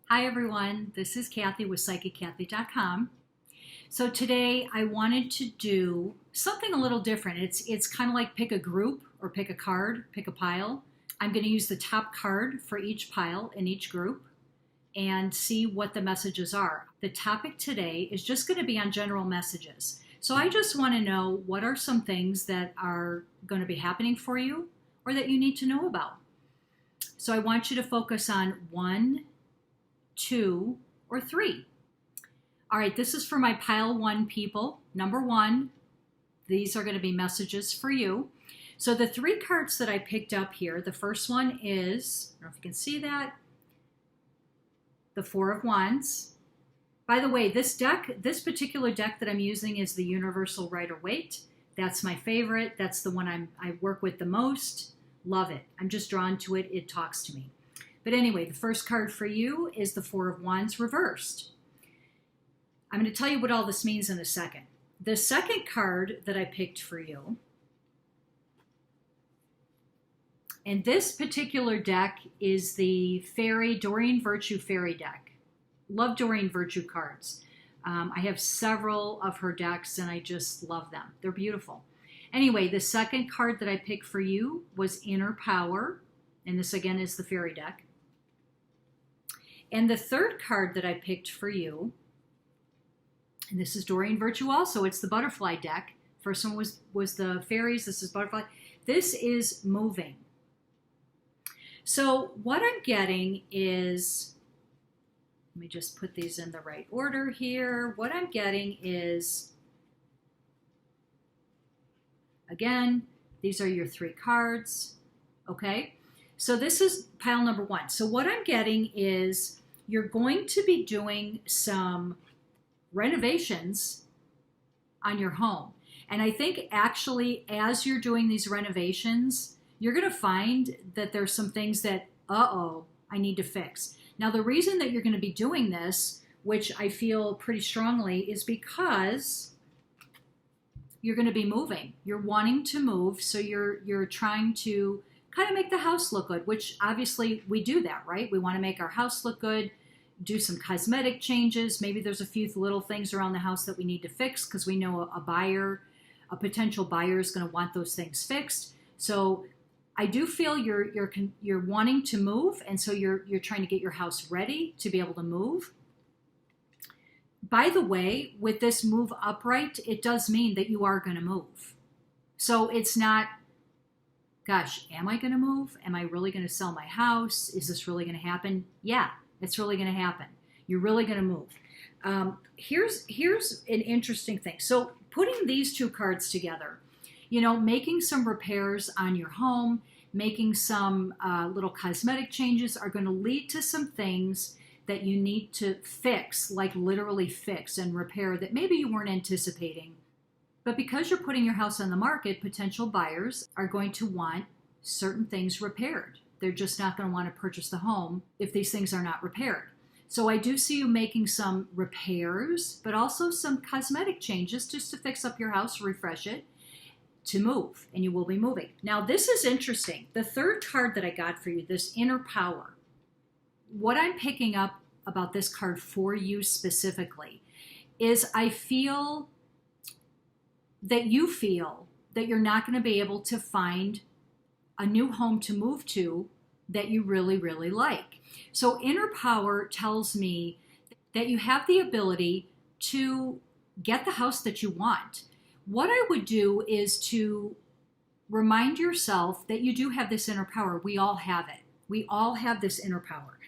Hi everyone, this is Kathie with PsychicKathie.com. So today I wanted to do something a little different. It's kind of like pick a group or pick a card, pick a pile. I'm going to use the top card for each pile in each group and see what the messages are. The topic today is just going to be on general messages. So I just want to know what are some things that are going to be happening for you or that you need to know about. So I want you to focus on 1, 2, or 3. All right, this is for my pile 1 people. Number 1, these are going to be messages for you. So the 3 cards that I picked up here, the first one is, I don't know if you can see that, the 4 of Wands. By the way, this particular deck that I'm using is the Universal Rider-Waite. That's my favorite. That's the one I work with the most. Love it. I'm just drawn to it. It talks to me. But anyway, the first card for you is the 4 of Wands reversed. I'm going to tell you what all this means in a second. The second card that I picked for you, and this particular deck is the Doreen Virtue Fairy deck. Love Doreen Virtue cards. I have several of her decks and I just love them. They're beautiful. Anyway, the second card that I picked for you was Inner Power, and this again is the Fairy deck. And the third card that I picked for you, and this is Doreen Virtue also, it's the Butterfly deck. First one was the Fairies, this is Butterfly. This is Moving. So what I'm getting is, let me just put these in the right order here. What I'm getting is, again, these are your 3 cards, okay? So this is pile number 1. So what I'm getting is you're going to be doing some renovations on your home. And I think actually as you're doing these renovations, you're going to find that there's some things that, I need to fix. Now the reason that you're going to be doing this, which I feel pretty strongly, is because you're going to be moving. You're wanting to move, so you're trying to kind of make the house look good, which obviously we do that, right? We want to make our house look good, do some cosmetic changes. Maybe there's a few little things around the house that we need to fix because we know a potential buyer is going to want those things fixed. So I do feel you're wanting to move, and so you're trying to get your house ready to be able to move. By the way, with this move upright, it does mean that you are going to move. So it's not, gosh, am I going to move? Am I really going to sell my house? Is this really going to happen? Yeah, it's really going to happen. You're really going to move. Here's an interesting thing. So putting these 2 cards together, making some repairs on your home, making some little cosmetic changes are going to lead to some things that you need to fix, like literally fix and repair that maybe you weren't anticipating. But because you're putting your house on the market, potential buyers are going to want certain things repaired. They're just not going to want to purchase the home if these things are not repaired. So I do see you making some repairs, but also some cosmetic changes just to fix up your house, refresh it, to move, and you will be moving. Now this is interesting. The third card that I got for you, this Inner Power, what I'm picking up about this card for you specifically is I feel that you feel that you're not going to be able to find a new home to move to that you really, really like. So Inner Power tells me that you have the ability to get the house that you want. What I would do is to remind yourself that you do have this inner power. We all have it. We all have this inner power.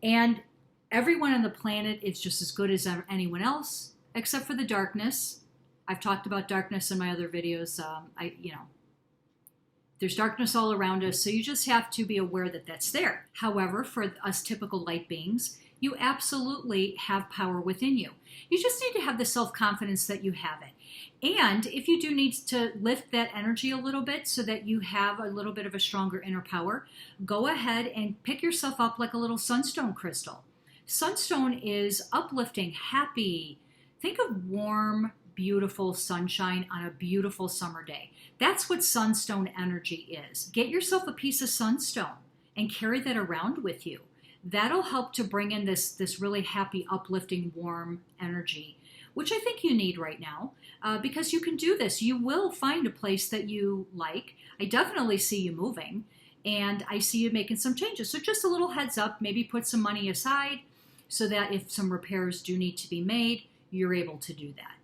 And everyone on the planet is just as good as anyone else, except for the darkness. I've talked about darkness in my other videos. There's darkness all around us, so you just have to be aware that that's there. However, for us typical light beings, you absolutely have power within you. You just need to have the self-confidence that you have it. And if you do need to lift that energy a little bit so that you have a little bit of a stronger inner power, go ahead and pick yourself up like a little sunstone crystal. Sunstone is uplifting, happy. Think of warm, beautiful sunshine on a beautiful summer day. That's what sunstone energy is. Get yourself a piece of sunstone and carry that around with you. that'll help to bring in this really happy, uplifting, warm energy, which I think you need right now, because you can do this. You will find a place that you like. I definitely see you moving, and I see you making some changes. So just a little heads up, maybe put some money aside so that if some repairs do need to be made, you're able to do that.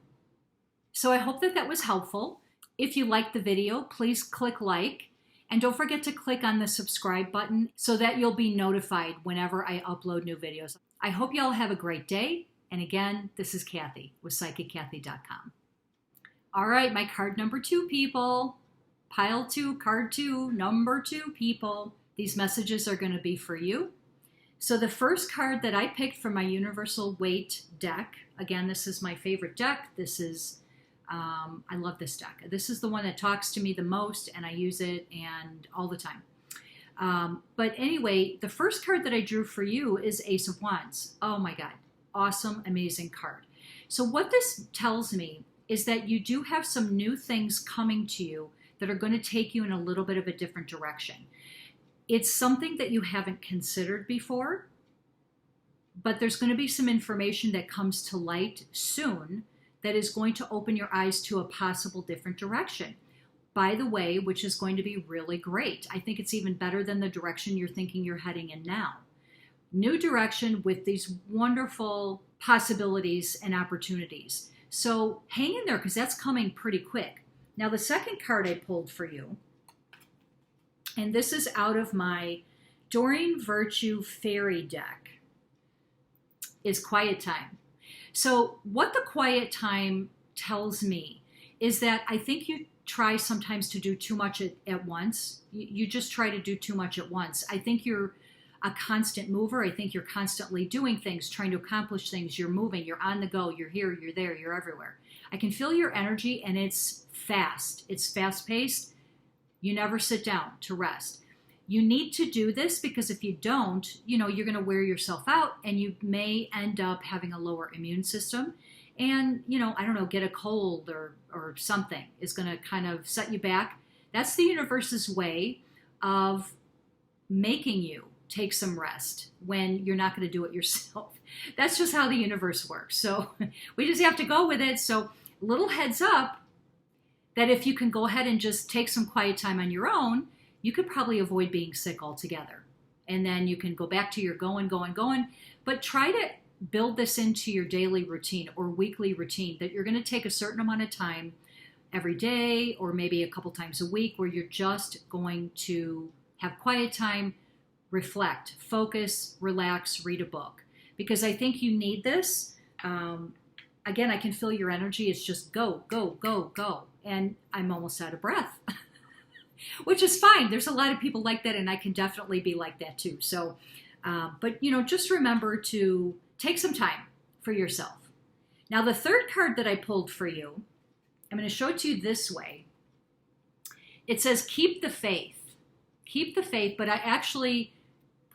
So I hope that that was helpful. If you liked the video, please click like, and don't forget to click on the subscribe button so that you'll be notified whenever I upload new videos. I hope you all have a great day. And again, this is Kathie with PsychicKathie.com. All right, my card number 2 people. Pile 2, card 2, number 2 people. These messages are going to be for you. So the first card that I picked from my Universal Weight deck, again, this is my favorite deck. This is, I love this deck. This is the one that talks to me the most, and I use it and all the time. But anyway, the first card that I drew for you is Ace of Wands. Oh my God, awesome, amazing card. So what this tells me is that you do have some new things coming to you that are going to take you in a little bit of a different direction. It's something that you haven't considered before, but there's going to be some information that comes to light soon that is going to open your eyes to a possible different direction. By the way, which is going to be really great. I think it's even better than the direction you're thinking you're heading in now. New direction with these wonderful possibilities and opportunities. So hang in there, because that's coming pretty quick. Now, the second card I pulled for you, and this is out of my Doreen Virtue Fairy deck, is Quiet Time. So what the quiet time tells me is that I think you try sometimes to do too much at once. You just try to do too much at once. I think you're a constant mover. I think you're constantly doing things, trying to accomplish things. You're moving, you're on the go, you're here, you're there, you're everywhere. I can feel your energy, and it's fast. It's fast-paced. You never sit down to rest. You need to do this, because if you don't, you're going to wear yourself out, and you may end up having a lower immune system. And, I don't know, get a cold or something is going to kind of set you back. That's the universe's way of making you take some rest when you're not going to do it yourself. That's just how the universe works. So we just have to go with it. So little heads up that if you can go ahead and just take some quiet time on your own, you could probably avoid being sick altogether. And then you can go back to your going. But try to build this into your daily routine or weekly routine, that you're going to take a certain amount of time every day, or maybe a couple times a week, where you're just going to have quiet time, reflect, focus, relax, read a book. Because I think you need this. Again, I can feel your energy. It's just go. And I'm almost out of breath, which is fine. There's a lot of people like that, and I can definitely be like that too. So, but just remember to take some time for yourself. Now, the third card that I pulled for you, I'm going to show it to you this way. It says, keep the faith. Keep the faith, but I actually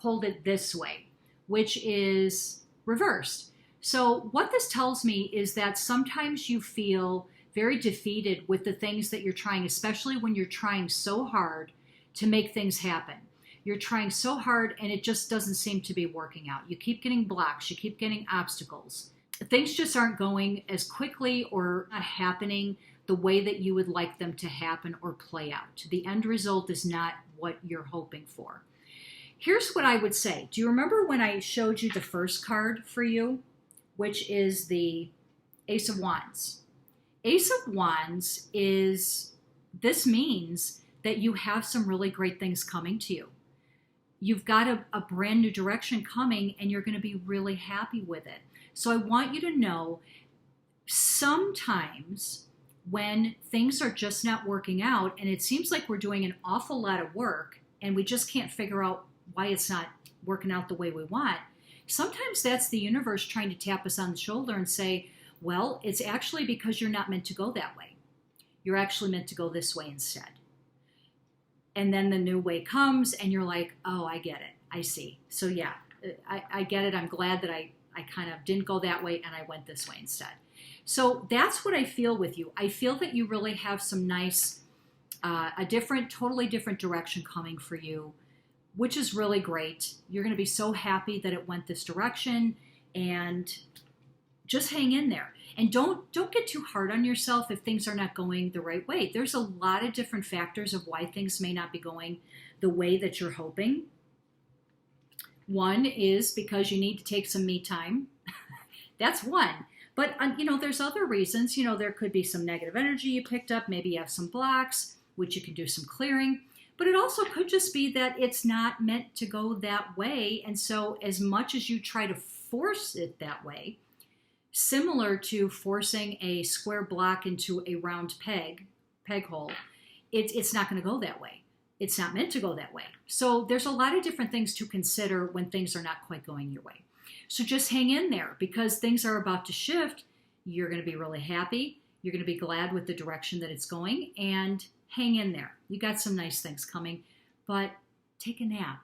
pulled it this way, which is reversed. So what this tells me is that sometimes you feel very defeated with the things that you're trying, especially when you're trying so hard to make things happen. You're trying so hard, and it just doesn't seem to be working out. You keep getting blocks. You keep getting obstacles. Things just aren't going as quickly or not happening the way that you would like them to happen or play out. The end result is not what you're hoping for. Here's what I would say. Do you remember when I showed you the first card for you, which is the Ace of Wands? Ace of Wands this means that you have some really great things coming to you. You've got a brand new direction coming, and you're going to be really happy with it. So I want you to know, sometimes when things are just not working out, and it seems like we're doing an awful lot of work, and we just can't figure out why it's not working out the way we want, sometimes that's the universe trying to tap us on the shoulder and say, well, it's actually because you're not meant to go that way. You're actually meant to go this way instead. And then the new way comes, and you're like, oh, I get it. I see. So yeah, I get it. I'm glad that I kind of didn't go that way, and I went this way instead. So that's what I feel with you. I feel that you really have some nice, totally different direction coming for you which is really great. You're going to be so happy that it went this direction, and just hang in there. And don't get too hard on yourself if things are not going the right way. There's a lot of different factors of why things may not be going the way that you're hoping. One is because you need to take some me time. That's one. But, there's other reasons. There could be some negative energy you picked up. Maybe you have some blocks, which you can do some clearing. But it also could just be that it's not meant to go that way. And so as much as you try to force it that way, similar to forcing a square block into a round peg hole, it's not going to go that way. It's not meant to go that way. So there's a lot of different things to consider when things are not quite going your way. So just hang in there, because things are about to shift. You're going to be really happy. You're going to be glad with the direction that it's going, and hang in there. You got some nice things coming, but take a nap.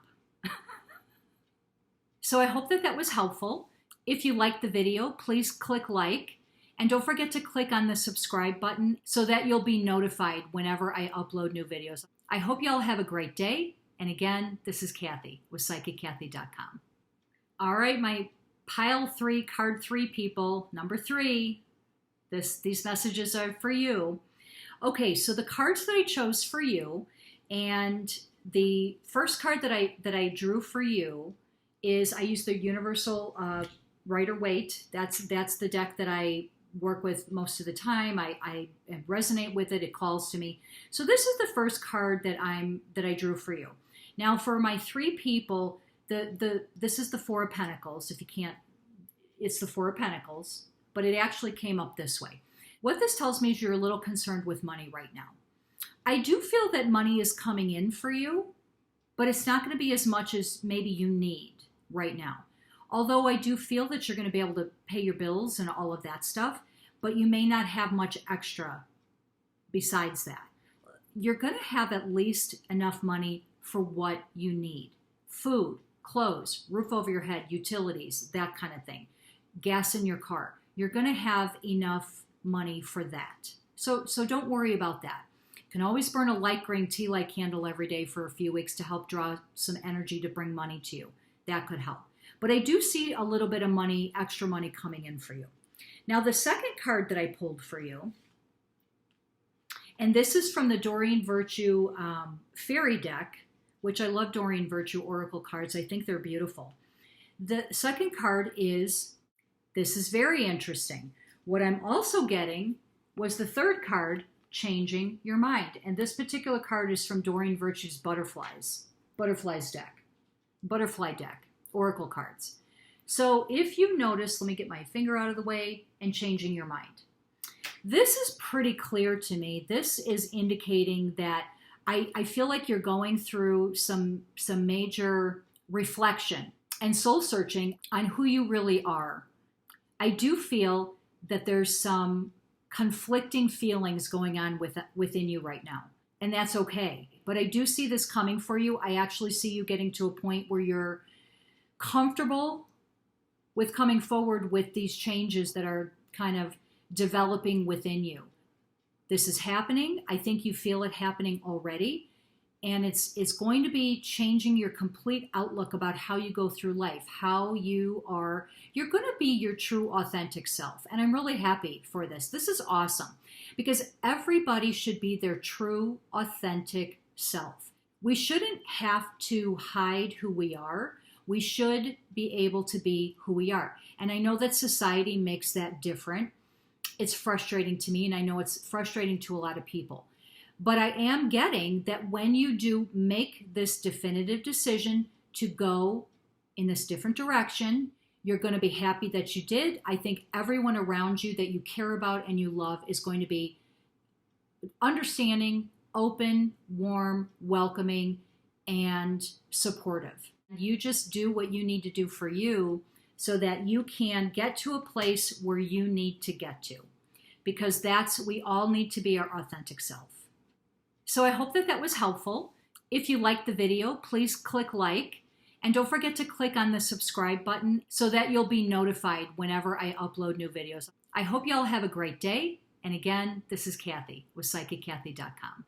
So I hope that was helpful. If you liked the video, please click like, and don't forget to click on the subscribe button so that you'll be notified whenever I upload new videos. I hope you all have a great day. And again, this is Kathie with PsychicKathie.com. All right, my pile 3, card 3 people, number 3, these messages are for you. Okay, so the cards that I chose for you, and the first card that I drew for you is, I used the Universal Rider-Waite. That's the deck that I work with most of the time. I resonate with it. It calls to me. So this is the first card that I drew for you. Now for my 3 people, this is the 4 of Pentacles. If you can't, it's the 4 of Pentacles, but it actually came up this way. What this tells me is you're a little concerned with money right now. I do feel that money is coming in for you, but it's not going to be as much as maybe you need right now. Although I do feel that you're going to be able to pay your bills and all of that stuff, but you may not have much extra besides that. You're going to have at least enough money for what you need. Food, clothes, roof over your head, utilities, that kind of thing. Gas in your car. You're going to have enough money for that. So don't worry about that. You can always burn a light green tea light candle every day for a few weeks to help draw some energy to bring money to you. That could help. But I do see a little bit of money, extra money coming in for you. Now, the second card that I pulled for you, and this is from the Doreen Virtue Fairy deck, which I love Doreen Virtue Oracle cards. I think they're beautiful. The second card is, this is very interesting. What I'm also getting was the third card, Changing Your Mind. And this particular card is from Doreen Virtue's Butterfly deck, Oracle cards. So if you notice, let me get my finger out of the way, and Changing Your Mind. This is pretty clear to me. This is indicating that I feel like you're going through some major reflection and soul searching on who you really are. I do feel that there's some conflicting feelings going on within you right now, and that's okay. But I do see this coming for you. I actually see you getting to a point where you're comfortable with coming forward with these changes that are kind of developing within you. This is happening. I think you feel it happening already. And it's going to be changing your complete outlook about how you go through life, how you are. You're going to be your true authentic self. And I'm really happy for this. This is awesome, because everybody should be their true authentic self. We shouldn't have to hide who we are. We should be able to be who we are. And I know that society makes that different. It's frustrating to me, and I know it's frustrating to a lot of people. But I am getting that when you do make this definitive decision to go in this different direction, you're going to be happy that you did. I think everyone around you that you care about and you love is going to be understanding, open, warm, welcoming, and supportive. You just do what you need to do for you so that you can get to a place where you need to get to. Because we all need to be our authentic self. So I hope that was helpful. If you liked the video, please click like, and don't forget to click on the subscribe button so that you'll be notified whenever I upload new videos. I hope you all have a great day. And again, this is Kathie with PsychicKathie.com.